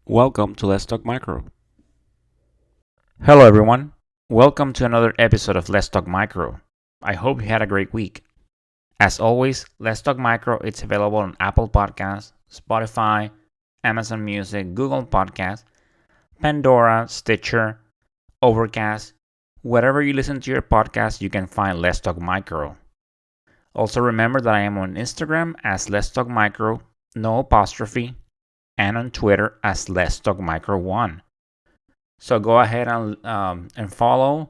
Welcome to Let's Talk Micro. Hello, everyone. Welcome to another episode of Let's Talk Micro. I hope you had a great week. As always, Let's Talk Micro it's available on Apple Podcasts, Spotify, Amazon Music, Google Podcasts, Pandora, Stitcher, Overcast. Wherever you listen to your podcast, you can find Let's Talk Micro. Also remember that I am on Instagram as Let's Talk Micro, no apostrophe, and on Twitter as Let's Talk Micro 1. So go ahead and follow,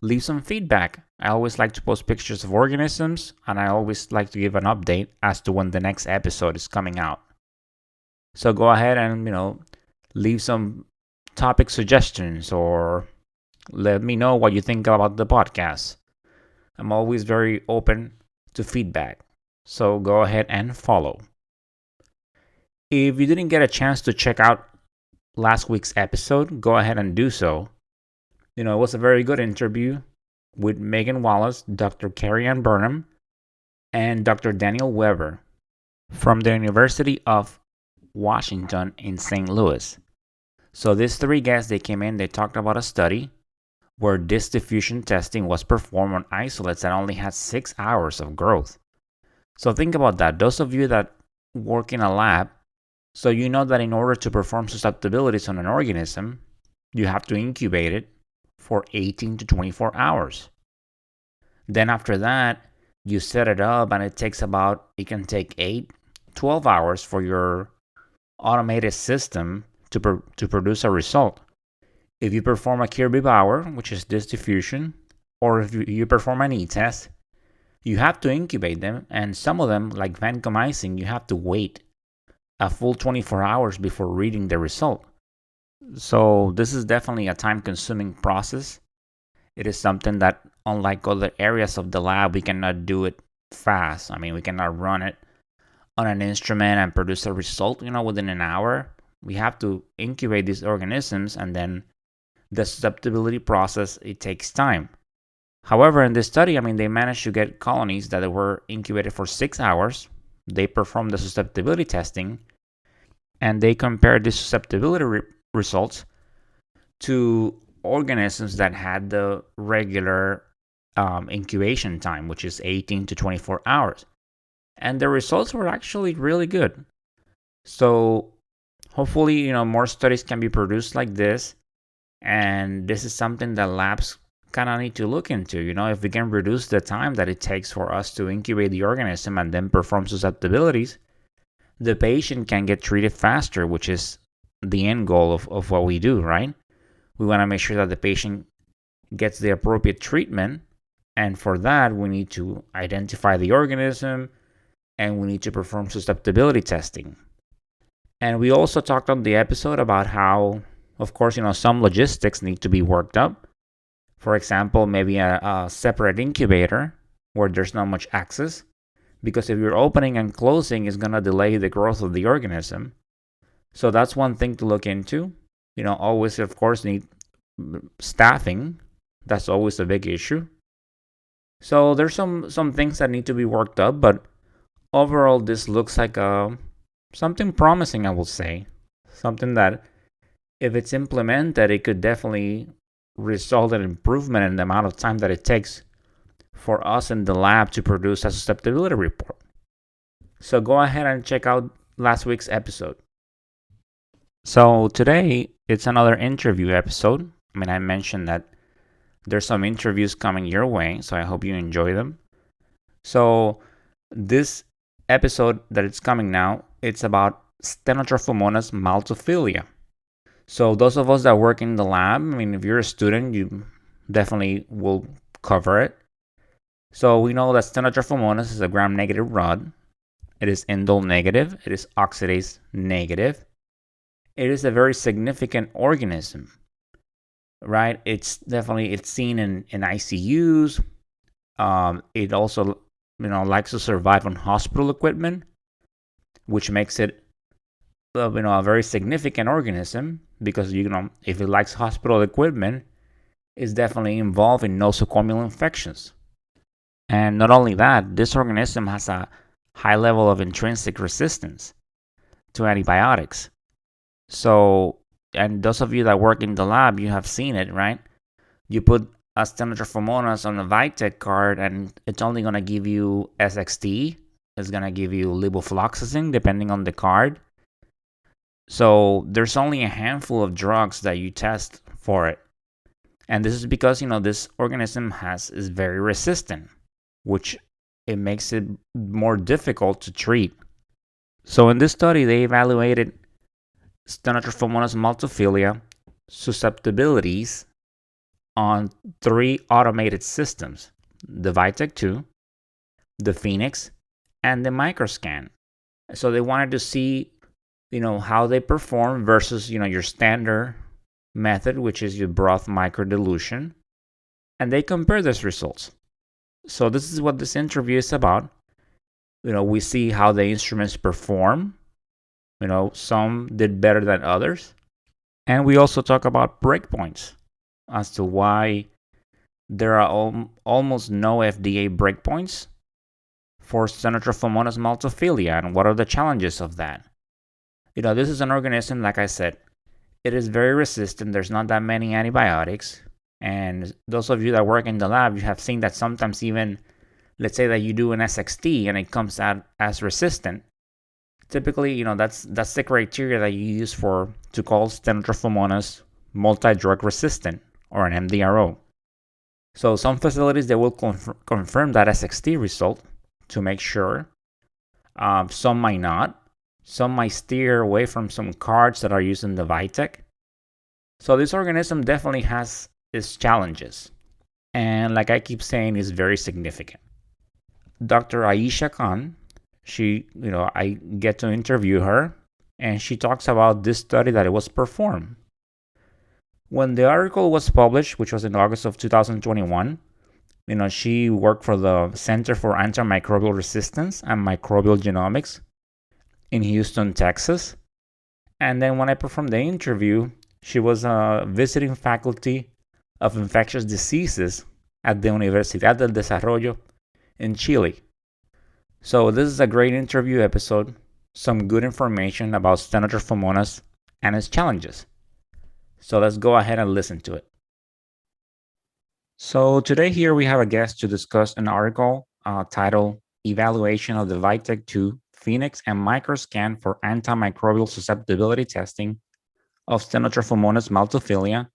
leave some feedback. I always like to post pictures of organisms, and I always like to give an update as to when the next episode is coming out. So go ahead and leave some topic suggestions or let me know what you think about the podcast. I'm always very open to feedback. So go ahead and follow. If you didn't get a chance to check out last week's episode, go ahead and do so. It was a very good interview with Megan Wallace, Dr. Carrie Ann Burnham, and Dr. Daniel Weber from the University of Washington in St. Louis. So these three guests, they came in, they talked about a study where disc diffusion testing was performed on isolates that only had 6 hours of growth. So think about that. Those of you that work in a lab, so you know that in order to perform susceptibilities on an organism, you have to incubate it for 18 to 24 hours. Then after that, you set it up and it can take 12 hours for your automated system to produce a result. If you perform a Kirby-Bauer, which is disc diffusion, or if you perform an E-test, you have to incubate them, and some of them, like vancomycin, you have to wait a full 24 hours before reading the result. So this is definitely a time-consuming process. It is something that, unlike other areas of the lab, we cannot do it fast. We cannot run it on an instrument and produce a result, within an hour. We have to incubate these organisms, and then the susceptibility process, it takes time. However, in this study, they managed to get colonies that were incubated for 6 hours. They performed the susceptibility testing, and they compared the susceptibility results to organisms that had the regular incubation time, which is 18 to 24 hours. And the results were actually really good. So hopefully, more studies can be produced like this. And this is something that labs kind of need to look into. If we can reduce the time that it takes for us to incubate the organism and then perform susceptibilities, the patient can get treated faster, which is the end goal of what we do, right? We want to make sure that the patient gets the appropriate treatment. And for that, we need to identify the organism and we need to perform susceptibility testing. And we also talked on the episode about how, of course, some logistics need to be worked up. For example, maybe a separate incubator where there's not much access, because if you're opening and closing, it's going to delay the growth of the organism. So that's one thing to look into. Always, of course, need staffing. That's always a big issue. So there's some things that need to be worked up, but overall, this looks like something promising, I will say. Something that, if it's implemented, it could definitely result in improvement in the amount of time that it takes for us in the lab to produce a susceptibility report. So go ahead and check out last week's episode. So today, it's another interview episode. I mentioned that there's some interviews coming your way, so I hope you enjoy them. So this episode that it's coming now, it's about Stenotrophomonas maltophilia. So those of us that work in the lab, if you're a student, you definitely will cover it. So we know that Stenotrophomonas is a gram-negative rod. It is indole negative. It is oxidase negative. It is a very significant organism, right? It's seen in ICUs. It also, likes to survive on hospital equipment, which makes it a very significant organism because, if it likes hospital equipment, it's definitely involved in nosocomial infections. And not only that, this organism has a high level of intrinsic resistance to antibiotics. So, and those of you that work in the lab, you have seen it, right? You put a Stenotrophomonas on a Vitek card, and it's only going to give you SXT. It's going to give you levofloxacin, depending on the card. So there's only a handful of drugs that you test for it. And this is because, this organism is very resistant, which it makes it more difficult to treat. So in this study, they evaluated Stenotrophomonas maltophilia susceptibilities on 3 automated systems: the Vitek 2, the Phoenix, and the Microscan. So they wanted to see, how they perform versus, your standard method, which is your broth microdilution. And they compare these results. So this is what this interview is about. We see how the instruments perform. Some did better than others. And we also talk about breakpoints as to why there are almost no FDA breakpoints for Stenotrophomonas maltophilia and what are the challenges of that. This is an organism, like I said, it is very resistant. There's not that many antibiotics. And those of you that work in the lab, you have seen that sometimes even, let's say that you do an SXT and it comes out as resistant. Typically, that's the criteria that you use to call Stenotrophomonas multi-drug resistant, or an MDRO. So some facilities, they will confirm that SXT result to make sure. Some might not. Some might steer away from some cards that are using the Vitek. So this organism definitely has its challenges. And like I keep saying, is very significant. Dr. Ayesha Khan, I get to interview her, and she talks about this study that it was performed. When the article was published, which was in August of 2021, she worked for the Center for Antimicrobial Resistance and Microbial Genomics in Houston, Texas. And then when I performed the interview, she was a visiting faculty of infectious diseases at the Universidad del Desarrollo in Chile. So this is a great interview episode, some good information about Stenotrophomonas and its challenges. So let's go ahead and listen to it. So today here we have a guest to discuss an article titled Evaluation of the Vitek 2, Phoenix, and Microscan for Antimicrobial Susceptibility Testing of Stenotrophomonas maltophilia.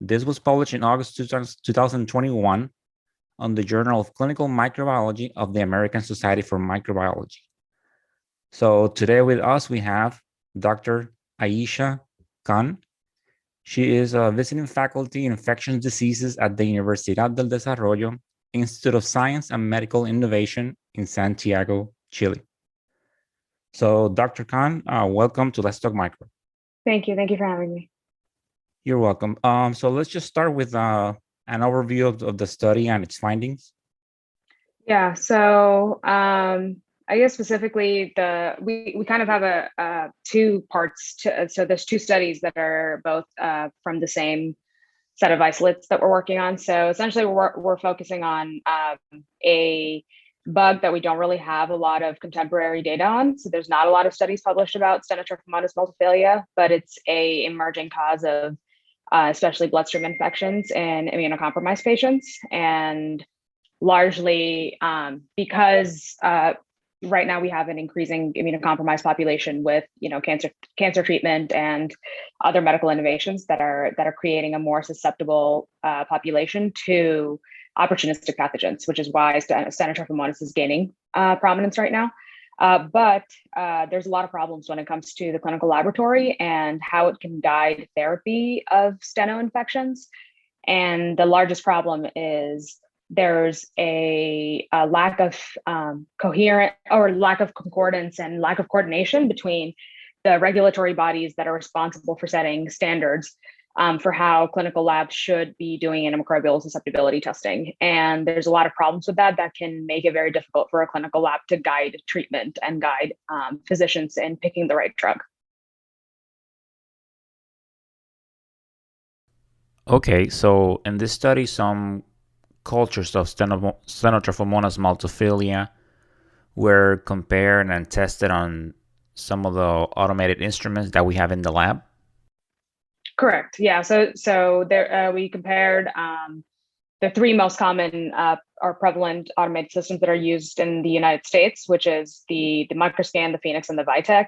This was published in August 2021 on the Journal of Clinical Microbiology of the American Society for Microbiology. So today with us we have Dr. Ayesha Khan. She is a visiting faculty in infectious diseases at the Universidad del Desarrollo Institute of Science and Medical Innovation in Santiago, Chile. So Dr. Khan, welcome to Let's Talk Micro. Thank you. Thank you for having me. You're welcome. So let's just start with an overview of the study and its findings. Yeah. So I guess specifically we kind of have a 2 parts to, so there's 2 studies that are both from the same set of isolates that we're working on. So essentially we're focusing on a bug that we don't really have a lot of contemporary data on. So there's not a lot of studies published about Stenotrophomonas multifolium, but it's a emerging cause of especially bloodstream infections in immunocompromised patients. And largely because right now we have an increasing immunocompromised population with cancer treatment and other medical innovations that are creating a more susceptible population to opportunistic pathogens, which is why Stenotrophomonas is gaining prominence right now. But there's a lot of problems when it comes to the clinical laboratory and how it can guide therapy of steno infections. And the largest problem is there's a lack of coherent or lack of concordance and lack of coordination between the regulatory bodies that are responsible for setting standards for how clinical labs should be doing antimicrobial susceptibility testing. And there's a lot of problems with that can make it very difficult for a clinical lab to guide treatment and guide physicians in picking the right drug. Okay, so in this study, some cultures of Stenotrophomonas multifolium were compared and tested on some of the automated instruments that we have in the lab? Correct. Yeah. So there we compared the three most common or prevalent automated systems that are used in the United States, which is the Microscan, the Phoenix, and the Vitek.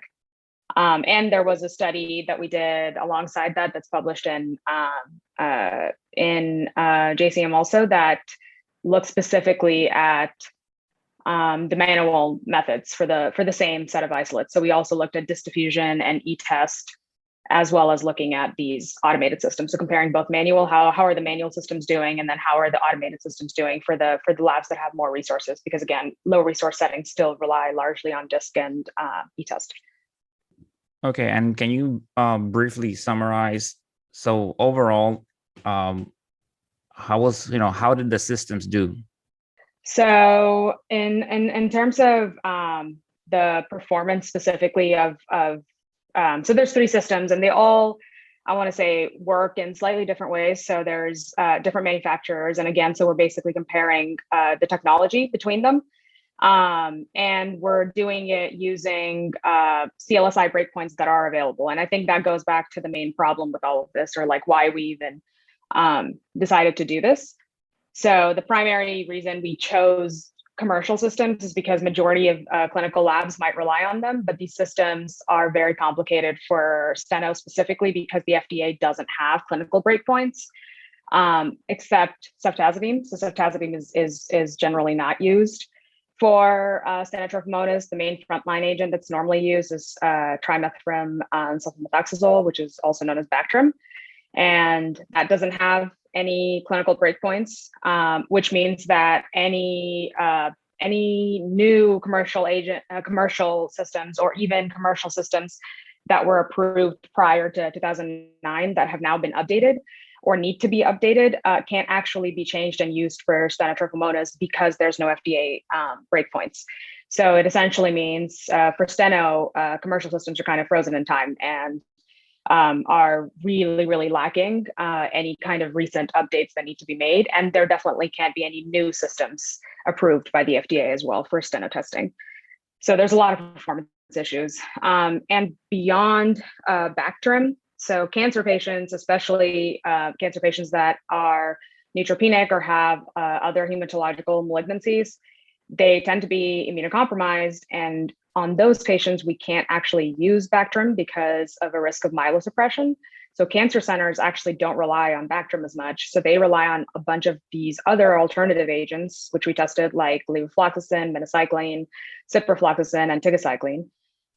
And there was a study that we did alongside that that's published in JCM also, that looks specifically at the manual methods for the same set of isolates. So we also looked at disk diffusion and e-test, as well as looking at these automated systems. So comparing both manual, how are the manual systems doing, and then how are the automated systems doing for the labs that have more resources? Because again, low resource settings still rely largely on disk and e-test. Okay, and can you briefly summarize? So overall, how did the systems do? So in terms of the performance specifically of so there's three systems, and they all, I want to say, work in slightly different ways. So there's different manufacturers, and again, so we're basically comparing the technology between them. And we're doing it using CLSI breakpoints that are available. And I think that goes back to the main problem with all of this, or like why we even decided to do this. So the primary reason we chose commercial systems is because majority of clinical labs might rely on them, but these systems are very complicated for steno specifically because the FDA doesn't have clinical breakpoints, except ceftazidime. So ceftazidime is generally not used. For Stenotrophomonas, the main frontline agent that's normally used is trimethoprim sulfamethoxazole, which is also known as Bactrim. And that doesn't have any clinical breakpoints, which means that any new commercial systems, or even commercial systems that were approved prior to 2009 that have now been updated or need to be updated can't actually be changed and used for Stenotrophomonas because there's no FDA breakpoints. So it essentially means for steno, commercial systems are kind of frozen in time and are really, really lacking any kind of recent updates that need to be made. And there definitely can't be any new systems approved by the FDA as well for steno testing. So there's a lot of performance issues. And beyond Bactrim, so cancer patients, especially cancer patients that are neutropenic or have other hematological malignancies, they tend to be immunocompromised. And on those patients, we can't actually use Bactrim because of a risk of myelosuppression. So cancer centers actually don't rely on Bactrim as much. So they rely on a bunch of these other alternative agents, which we tested, like levofloxacin, minocycline, ciprofloxacin, and tigecycline.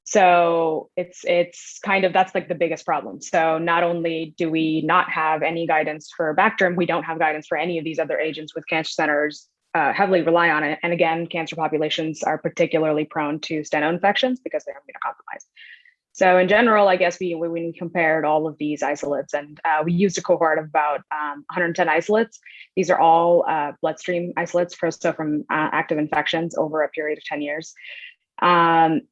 So it's kind of, that's like the biggest problem. So not only do we not have any guidance for Bactrim, we don't have guidance for any of these other agents, with cancer centers heavily rely on it. And again, cancer populations are particularly prone to steno infections because they're immunocompromised. So in general, I guess we compared all of these isolates, and we used a cohort of about 110 isolates. These are all bloodstream isolates from active infections over a period of 10 years.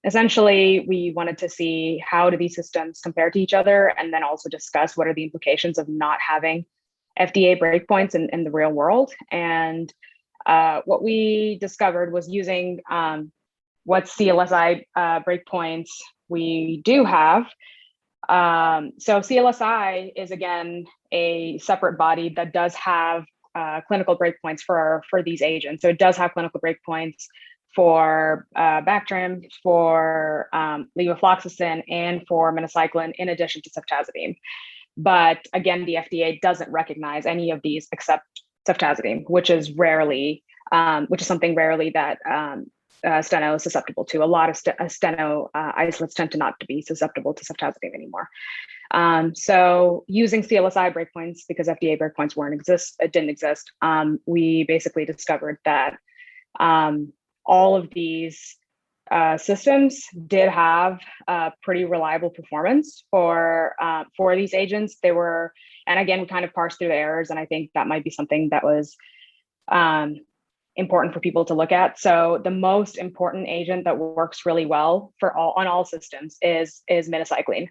Essentially, we wanted to see how do these systems compare to each other, and then also discuss what are the implications of not having FDA breakpoints in the real world. And what we discovered was using what CLSI breakpoints we do have. So CLSI is, again, a separate body that does have clinical breakpoints for these agents. So it does have clinical breakpoints for Bactrim, for levofloxacin, and for minocycline, in addition to ceftazidime. But again, the FDA doesn't recognize any of these except ceftazidime, which is something rarely that steno is susceptible to. A lot of steno isolates tend to not to be susceptible to ceftazidime anymore. So using CLSI breakpoints, because FDA breakpoints didn't exist, we basically discovered that all of these systems did have pretty reliable performance for these agents. They were, and again, we kind of parsed through the errors, and I think that might be something that was important for people to look at. So the most important agent that works really well on all systems is minocycline,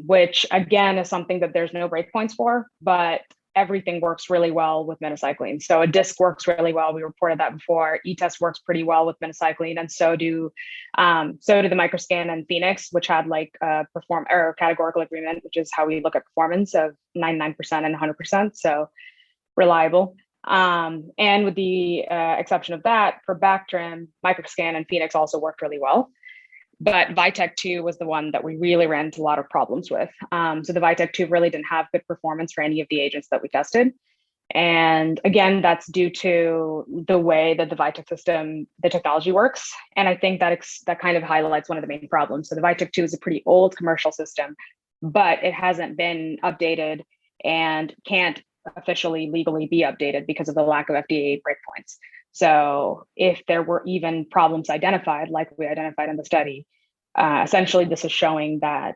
which again is something that there's no breakpoints for, but everything works really well with minocycline. So a disc works really well. We reported that before. E-test works pretty well with minocycline, and so do the microscan and Phoenix, which had like perform or categorical agreement, which is how we look at performance of 99% and 100%. So reliable. And with the exception of that, for Bactrim, microscan and Phoenix also worked really well. But Vitek 2 was the one that we really ran into a lot of problems with. So the Vitek 2 really didn't have good performance for any of the agents that we tested. And again, that's due to the way that the Vitek system, the technology works. And I think that that kind of highlights one of the main problems. So the Vitek 2 is a pretty old commercial system, but it hasn't been updated and can't officially legally be updated because of the lack of FDA breakpoints. So if there were even problems identified, like we identified in the study, essentially this is showing that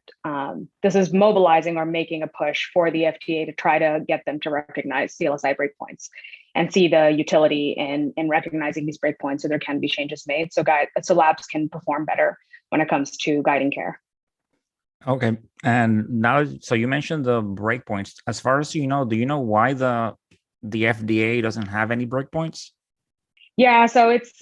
this is mobilizing or making a push for the FDA to try to get them to recognize CLSI breakpoints and see the utility in recognizing these breakpoints so there can be changes made so labs can perform better when it comes to guiding care. Okay. And now, so you mentioned the breakpoints. As far as you know, do you know why the FDA doesn't have any breakpoints? Yeah, so it's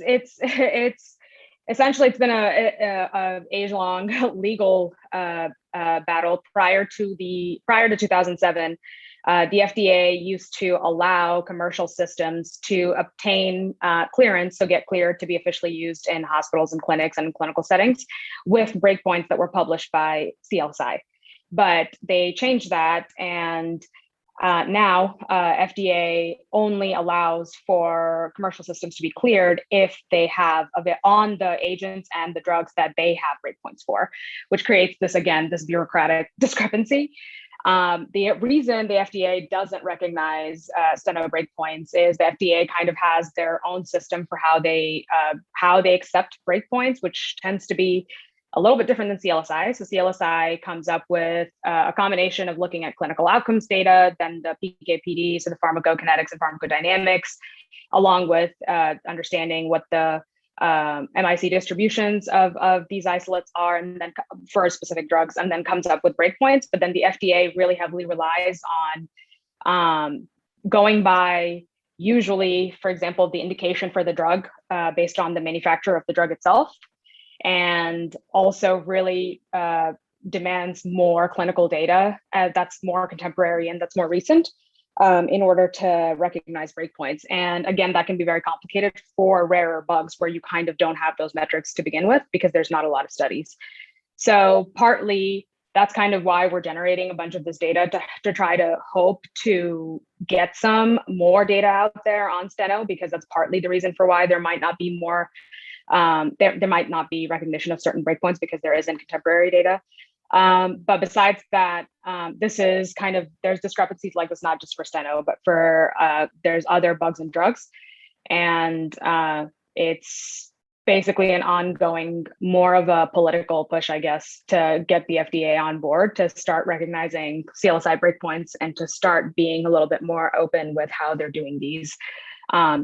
essentially it's been a age-long legal battle prior to 2007. The FDA used to allow commercial systems to obtain clearance, so get cleared to be officially used in hospitals and clinics and clinical settings with breakpoints that were published by CLSI. But they changed that, and now FDA only allows for commercial systems to be cleared if they have on the agents and the drugs that they have breakpoints for, which creates this bureaucratic discrepancy. The reason the FDA doesn't recognize steno breakpoints is the FDA kind of has their own system for how they accept breakpoints, which tends to be a little bit different than CLSI. So CLSI comes up with a combination of looking at clinical outcomes data, then the PK/PD, so the pharmacokinetics and pharmacodynamics, along with understanding what the MIC distributions of these isolates are, and then for specific drugs, and then comes up with breakpoints. But then the FDA really heavily relies on going by usually, for example, the indication for the drug based on the manufacturer of the drug itself, and also really demands more clinical data that's more contemporary and that's more recent in order to recognize breakpoints. And again, that can be very complicated for rarer bugs where you kind of don't have those metrics to begin with because there's not a lot of studies. So partly that's kind of why we're generating a bunch of this data to try to hope to get some more data out there on steno, because that's partly the reason for why there might not be more there might not be recognition of certain breakpoints because there isn't contemporary data. But besides that, there's discrepancies like this, not just for steno, but for there's other bugs and drugs. And it's basically an ongoing, more of a political push, I guess, to get the FDA on board to start recognizing CLSI breakpoints and to start being a little bit more open with how they're doing these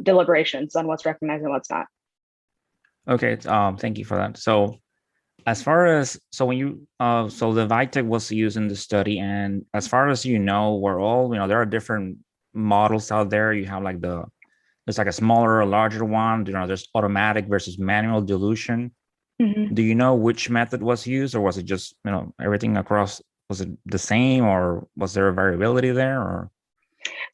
deliberations on what's recognized and what's not. Okay, thank you for that. So as far as, when you, so the Vitek was used in the study, and as far as you know, there are different models out there. You have like there's like a smaller, a larger one, there's automatic versus manual dilution. Mm-hmm. Do you know which method was used, or was it just, everything across, was it the same, or was there a variability there, or?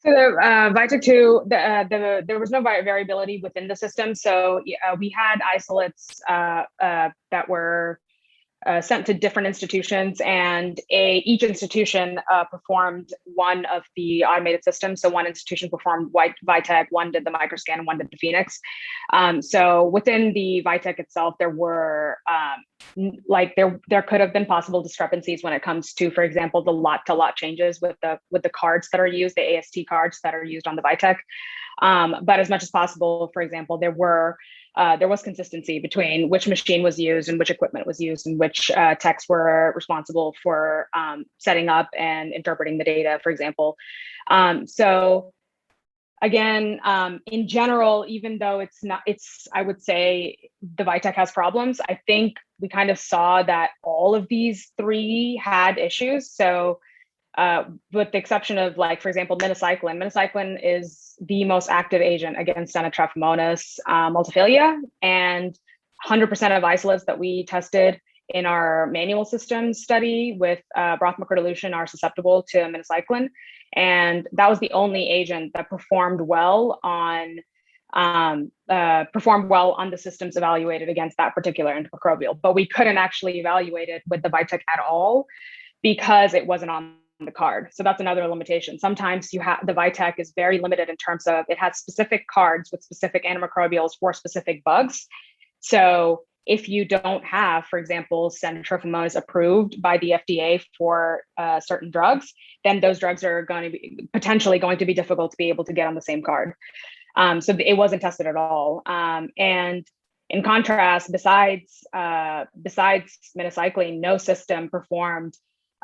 So the Vitek 2, there was no variability within the system. So we had isolates that were sent to different institutions, and each institution performed one of the automated systems. So one institution performed Vitek, one did the microscan, and one did the Phoenix. So within the Vitek itself, there were there could have been possible discrepancies when it comes to, for example, the lot-to-lot changes with the cards that are used, the AST cards that are used on the Vitek. But as much as possible, for example, there was consistency between which machine was used and which equipment was used and which techs were responsible for setting up and interpreting the data, for example. So again, in general, even though I would say the Vitek has problems, I think we kind of saw that all of these three had issues. So with the exception of, like, for example, minocycline. Minocycline is the most active agent against Stenotrophomonas maltophilia, and 100% of isolates that we tested in our manual systems study with broth microdilution are susceptible to minocycline. And that was the only agent that performed well on the systems evaluated against that particular antimicrobial. But we couldn't actually evaluate it with the Vitek at all because it wasn't on the card. So that's another limitation. Sometimes the Vitek is very limited in terms of it has specific cards with specific antimicrobials for specific bugs. So if you don't have, for example, Stenotrophomonas approved by the FDA for certain drugs, then those drugs are going to be potentially going to be difficult to be able to get on the same card. So it wasn't tested at all. And in contrast, besides minocycline, no system performed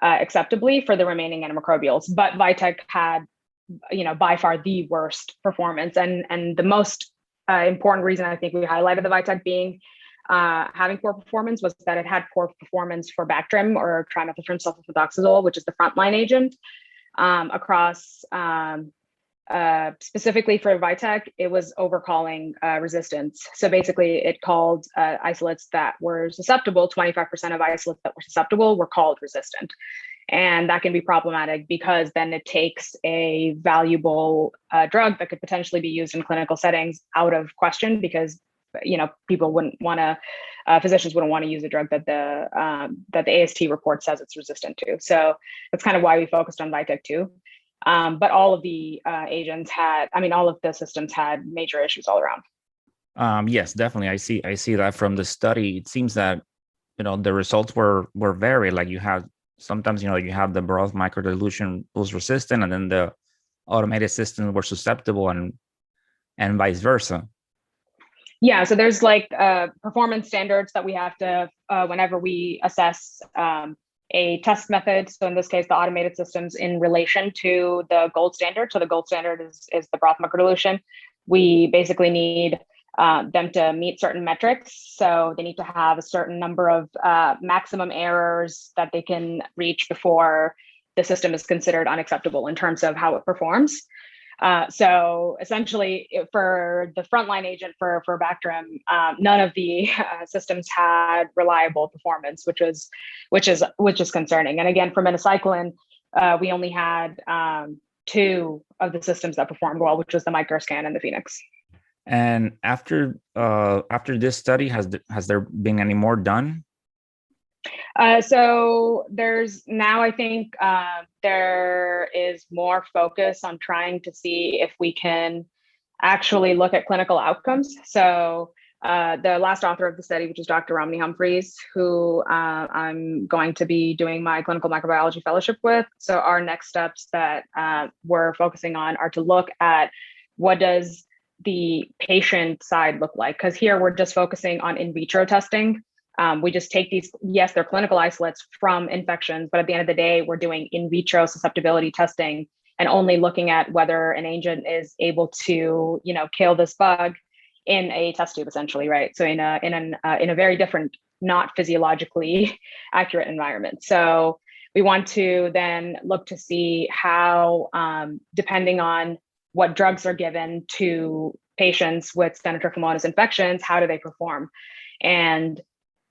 acceptably for the remaining antimicrobials, but Vitek had, by far the worst performance. And the most important reason I think we highlighted the Vitek being having poor performance was that it had poor performance for Bactrim, or trimethyltrim sulfamethoxazole, which is the frontline agent, across specifically for Vitek, it was overcalling resistance. So basically it called isolates that were susceptible, 25% of isolates that were susceptible were called resistant. And that can be problematic because then it takes a valuable drug that could potentially be used in clinical settings out of question, because people wouldn't want to, physicians wouldn't want to use a drug that the AST report says it's resistant to. So that's kind of why we focused on Vitek too. But all of the agents all of the systems had major issues all around. Yes, definitely. I see that from the study. It seems that the results were varied. Like you had sometimes you have the broth microdilution was resistant, and then the automated systems were susceptible, and vice versa. Yeah, so there's performance standards that we have to whenever we assess a test method. So in this case, the automated systems in relation to the gold standard. So the gold standard is the broth microdilution. We basically need them to meet certain metrics. So they need to have a certain number of maximum errors that they can reach before the system is considered unacceptable in terms of how it performs. So essentially, for the frontline agent for Bactrim, none of the systems had reliable performance, which is concerning. And again, for minocycline, we only had 2 of the systems that performed well, which was the Microscan and the Phoenix. And after this study, has there been any more done? So there's now, I think there is more focus on trying to see if we can actually look at clinical outcomes. So the last author of the study, which is Dr. Romney Humphreys, who I'm going to be doing my clinical microbiology fellowship with. So our next steps that we're focusing on are to look at what does the patient side look like? Because here we're just focusing on in vitro testing. We just take these, yes, they're clinical isolates from infections, but at the end of the day, we're doing in vitro susceptibility testing and only looking at whether an agent is able to, kill this bug in a test tube, essentially, right? So in a very different, not physiologically accurate environment. So we want to then look to see how, depending on what drugs are given to patients with Stenotrophomonas infections, how do they perform? And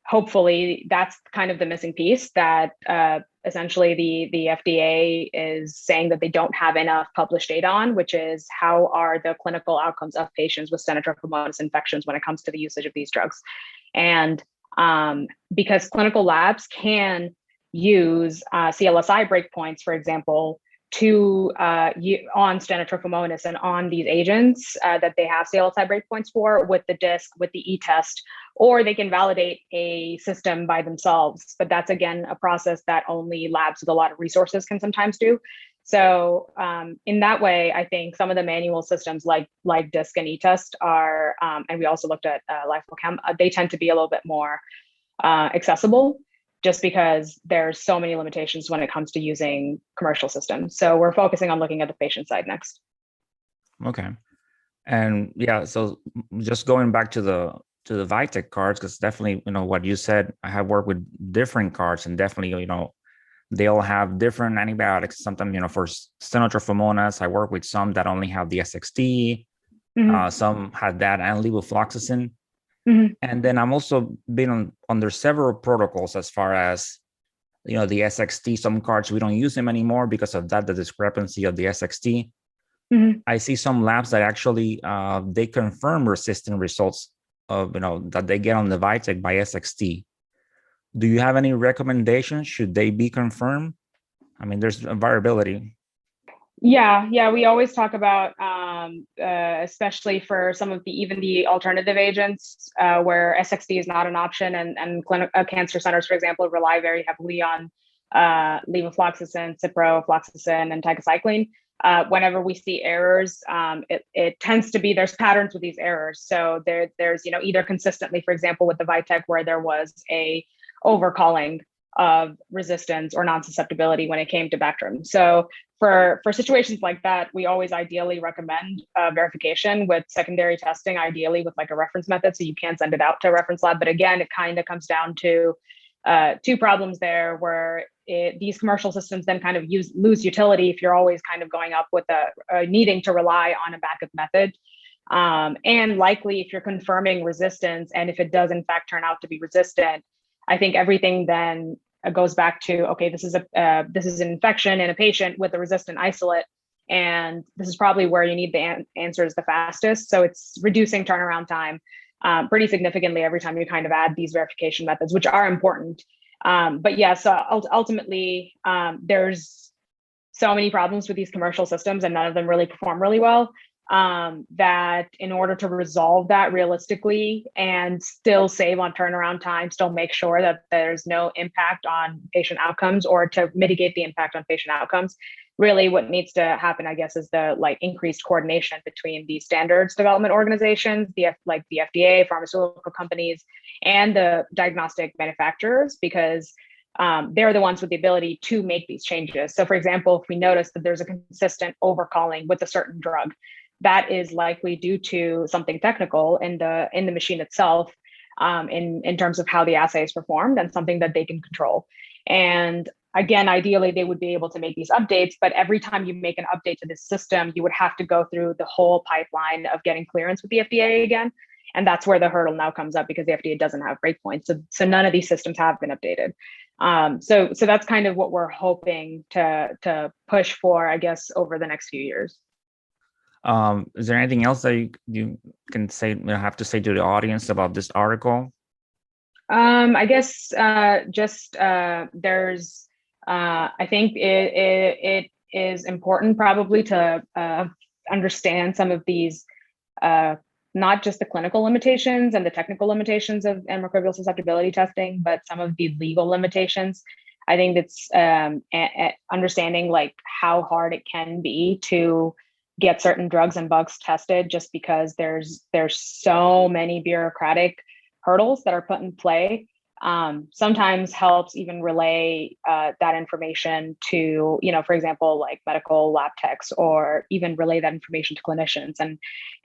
hopefully that's kind of the missing piece that essentially the FDA is saying that they don't have enough published data on, which is how are the clinical outcomes of patients with Stenotrophomonas infections when it comes to the usage of these drugs. And because clinical labs can use CLSI breakpoints, for example, to on Stenotrophomonas and on these agents that they have CLSI breakpoints for with the DISC, with the e-test, or they can validate a system by themselves. But that's, again, a process that only labs with a lot of resources can sometimes do. So in that way, I think some of the manual systems like DISC and e-test are, and we also looked at LifeChem, they tend to be a little bit more accessible, just because there's so many limitations when it comes to using commercial systems. So we're focusing on looking at the patient side next. Okay. And yeah, so just going back to the Vitek cards, because definitely, what you said, I have worked with different cards, and definitely, They all have different antibiotics. Sometimes, for Stenotrophomonas, I work with some that only have the SXT. Hmm. Some had that and levofloxacin. Hmm. And then I'm also been under several protocols as far as the SXT. Some cards we don't use them anymore because of that, the discrepancy of the SXT. Hmm. I see some labs that actually they confirm resistant results of that they get on the Vitek by SXT. Do you have any recommendations? Should they be confirmed? I mean, there's a variability. Yeah, we always talk about, especially for some of even the alternative agents, where SXD is not an option, and cancer centers, for example, rely very heavily on levofloxacin, ciprofloxacin, and tigecycline. Whenever we see errors, it tends to be there's patterns with these errors. So there's either consistently, for example, with the Vitek, where there was a overcalling of resistance or non-susceptibility when it came to Bactrim. So for situations like that, we always ideally recommend verification with secondary testing, ideally with like a reference method, so you can send it out to a reference lab. But again, it kind of comes down to two problems there, where these commercial systems then kind of lose utility if you're always kind of going up with needing to rely on a backup method. And likely, if you're confirming resistance, and if it does in fact turn out to be resistant, I think everything then goes back to, okay, this is an infection in a patient with a resistant isolate, and this is probably where you need the answers the fastest. So it's reducing turnaround time pretty significantly every time you kind of add these verification methods, which are important. But yeah, so ultimately, there's so many problems with these commercial systems, and none of them really perform really well. That in order to resolve that realistically and still save on turnaround time, still make sure that there's no impact on patient outcomes, or to mitigate the impact on patient outcomes, really what needs to happen, I guess, is the increased coordination between the standards development organizations, the FDA, pharmaceutical companies, and the diagnostic manufacturers, because they're the ones with the ability to make these changes. So for example, if we notice that there's a consistent overcalling with a certain drug, that is likely due to something technical in the machine itself, in terms of how the assay is performed, and something that they can control. And again, ideally, they would be able to make these updates, but every time you make an update to this system, you would have to go through the whole pipeline of getting clearance with the FDA again. And that's where the hurdle now comes up, because the FDA doesn't have breakpoints. So none of these systems have been updated. So that's kind of what we're hoping to push for, I guess, over the next few years. Is there anything else that you can say, have to say to the audience about this article? I guess just there's I think it is important probably to understand some of these, not just the clinical limitations and the technical limitations of antimicrobial susceptibility testing, but some of the legal limitations. I think it's understanding like how hard it can be to get certain drugs and bugs tested, just because there's so many bureaucratic hurdles that are put in play. Sometimes helps even relay that information to, for example, like medical lab techs, or even relay that information to clinicians.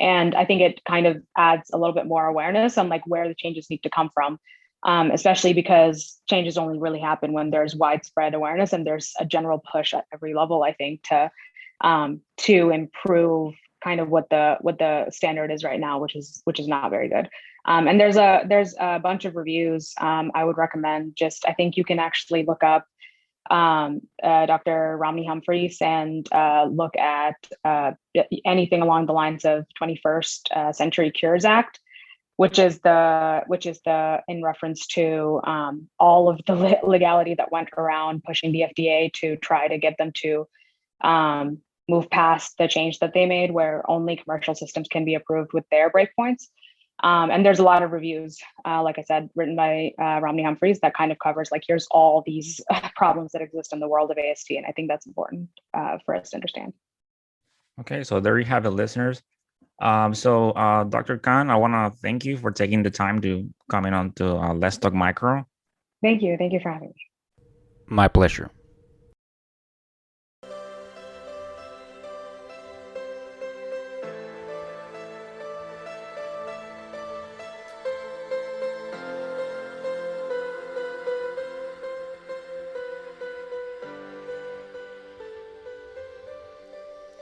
And I think it kind of adds a little bit more awareness on like where the changes need to come from, especially because changes only really happen when there's widespread awareness and there's a general push at every level, I think, to improve kind of what the standard is right now, which is not very good. And there's a bunch of reviews I would recommend. Just, I think you can actually look up Dr. Romney Humphreys and look at anything along the lines of 21st Century Cures Act, which is the in reference to all of the legality that went around pushing the FDA to try to get them to move past the change that they made, where only commercial systems can be approved with their breakpoints. And there's a lot of reviews, like I said, written by Romney Humphreys, that kind of covers like, here's all these problems that exist in the world of AST. And I think that's important for us to understand. Okay, so there you have it, listeners. Dr. Khan, I want to thank you for taking the time to come in on to Let's Talk Micro. Thank you. Thank you for having me. My pleasure.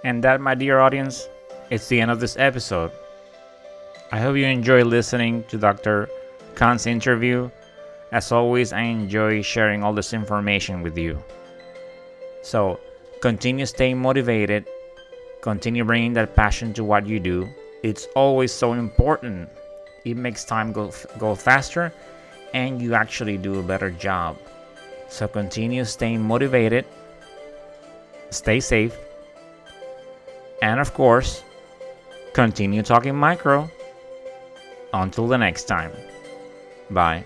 And that, my dear audience, it's the end of this episode. I hope you enjoy listening to Dr. Khan's interview. As always, I enjoy sharing all this information with you. So, continue staying motivated, continue bringing that passion to what you do. It's always so important. It makes time go faster, and you actually do a better job. So continue staying motivated, stay safe, and of course, continue talking micro. Until the next time. Bye.